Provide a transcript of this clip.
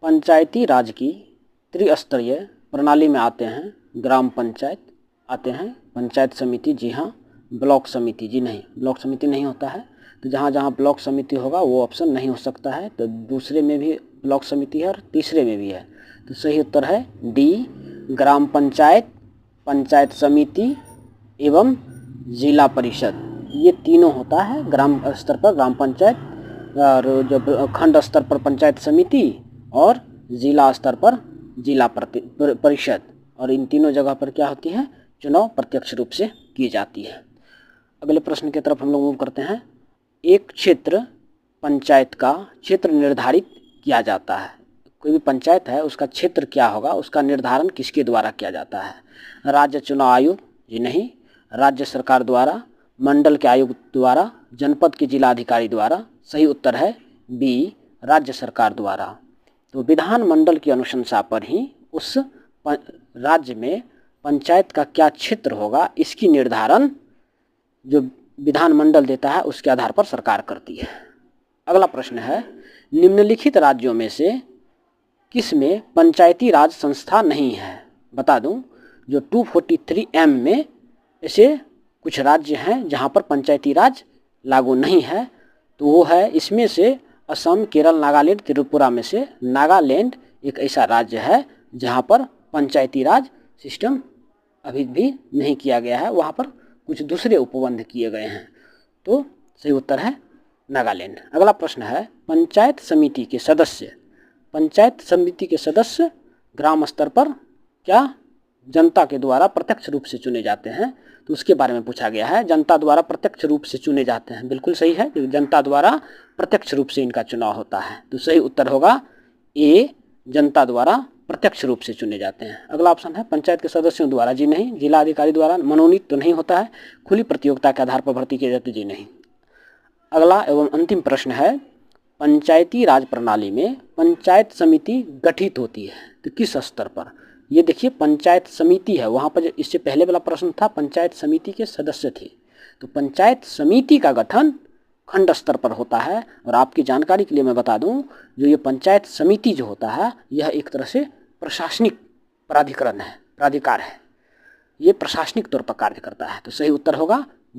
पंचायती राज की त्रिस्तरीय प्रणाली में आते हैं ग्राम पंचायत, आते हैं पंचायत समिति, जी हाँ, ब्लॉक समिति जी नहीं, ब्लॉक समिति नहीं होता है। तो जहाँ जहाँ ब्लॉक समिति होगा वो ऑप्शन नहीं हो सकता है। तो दूसरे में भी ब्लॉक समिति है और तीसरे में भी है। तो सही उत्तर है डी, ग्राम पंचायत, पंचायत समिति एवं जिला परिषद। ये तीनों होता है ग्राम स्तर पर ग्राम पंचायत, और जब खंड स्तर पर पंचायत समिति और जिला स्तर पर जिला परिषद। और इन तीनों जगह पर क्या होती है, चुनाव प्रत्यक्ष रूप से की जाती है। अगले प्रश्न की तरफ हम लोग मूव करते हैं। एक क्षेत्र पंचायत का क्षेत्र निर्धारित किया जाता है। कोई भी पंचायत है उसका क्षेत्र क्या होगा, उसका निर्धारण किसके द्वारा किया जाता है? राज्य चुनाव आयोग जी नहीं, राज्य सरकार द्वारा, मंडल के आयुक्त द्वारा, जनपद के जिला अधिकारी द्वारा। सही उत्तर है बी, राज्य सरकार द्वारा। तो विधान मंडल की अनुशंसा पर ही उस राज्य में पंचायत का क्या क्षेत्र होगा, इसकी निर्धारण जो विधान मंडल देता है उसके आधार पर सरकार करती है। अगला प्रश्न है, निम्नलिखित राज्यों में से किस में पंचायती राज संस्था नहीं है? बता दूं, जो 243M में ऐसे कुछ राज्य हैं जहां पर पंचायती राज लागू नहीं है। तो वो है इसमें से असम, केरल, नागालैंड, त्रिपुरा में से नागालैंड एक ऐसा राज्य है जहां पर पंचायती राज सिस्टम अभी भी नहीं किया गया है, वहां पर कुछ दूसरे उपबंध किए गए हैं। तो सही उत्तर है नागालैंड। अगला प्रश्न है, पंचायत समिति के सदस्य ग्राम स्तर पर क्या जनता के द्वारा प्रत्यक्ष रूप से चुने जाते हैं? तो उसके बारे में पूछा गया है। जनता द्वारा प्रत्यक्ष रूप से चुने जाते हैं, बिल्कुल सही है, जनता द्वारा प्रत्यक्ष रूप से इनका चुनाव होता है। तो सही उत्तर होगा ए, जनता द्वारा प्रत्यक्ष रूप से चुने जाते हैं। अगला ऑप्शन है, पंचायत के सदस्यों द्वारा जी नहीं, जिला अधिकारी द्वारा मनोनीत तो नहीं होता है, खुली प्रतियोगिता के आधार पर भर्ती की जाती जी नहीं। अगला एवं अंतिम प्रश्न है, पंचायती राज प्रणाली में पंचायत समिति गठित होती है तो किस स्तर पर? ये देखिए पंचायत समिति है, वहाँ पर इससे पहले वाला प्रश्न था पंचायत समिति के सदस्य थे। तो पंचायत समिति का गठन खंड स्तर पर होता है। और आपकी जानकारी के लिए मैं बता दूं, जो ये पंचायत समिति जो होता है यह एक तरह से प्रशासनिक प्राधिकार है, ये प्रशासनिक तौर पर कार्य करता है। तो सही उत्तर होगा